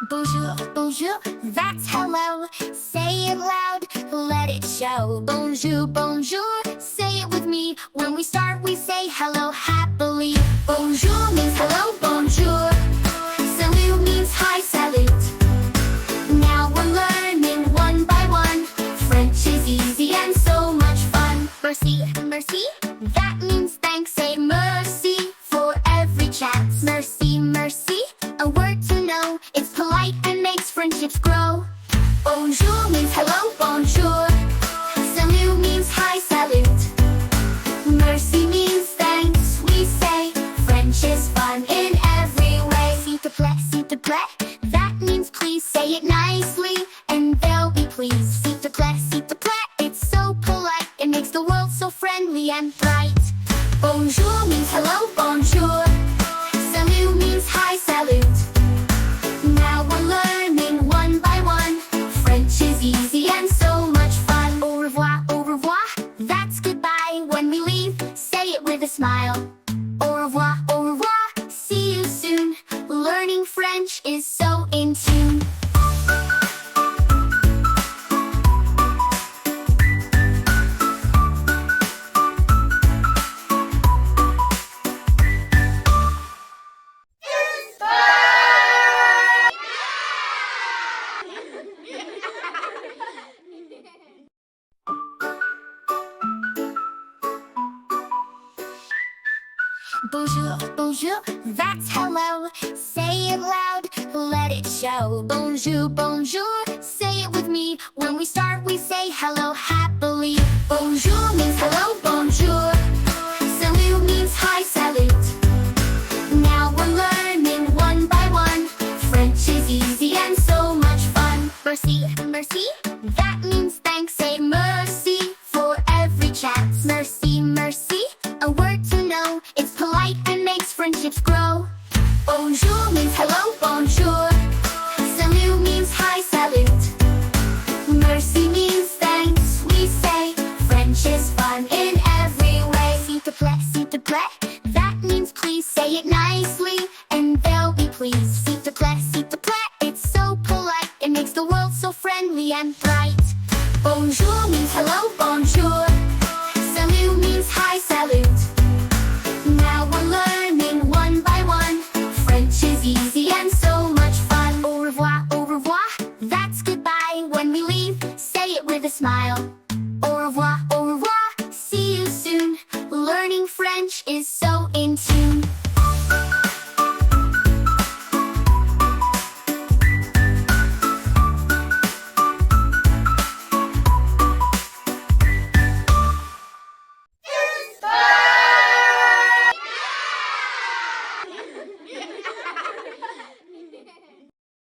Bonjour, bonjour, that's hello. Say it loud, let it show. Bonjour, bonjour, say it with me. When we start, we say hello happily. Bonjour means hello, bonjour. Salut means hi, salute. Now we're learning one by one. French is easy and so much fun. Merci, merci, that means thanks. Say merci for every chance. Merci, merci, a word to know. It's polite and makes friendships grow. Bonjour means hello, bonjour. Salut means hi, salute. Merci means thanks, we say. French is fun in every way. S'il te plaît, that means please. Say it nicely and they'll be pleased. S'il te plaît, it's so polite. It makes the world so friendly and bright. Bonjour means hello, bonjour. Salut means hi, salute. Now we're learning one by one. French is easy and so much fun. Au revoir, that's goodbye. When we leave, say it with a smile. Au revoir, see you soon. Learning French is so in tune. Bonjour, bonjour, that's hello. Say it loud, let it show. Bonjour, bonjour, say it with me. When we start, we say hello happily. Bonjour means hello, bonjour. Salut means hi, salute. Now we're learning one by one. French is easy and so much fun. Merci, merci, that means thanks. Say merci for every chance. Merci, merci, a word to know. It's polite and makes friendships grow. Bonjour means hello, bonjour. Salut means hi, salute. Merci means thanks, we say. French is fun in every way. S'il te plaît, that means please. Say it nicely and they'll be pleased. S'il te plaît, it's so polite. It makes the world so friendly and bright. Bonjour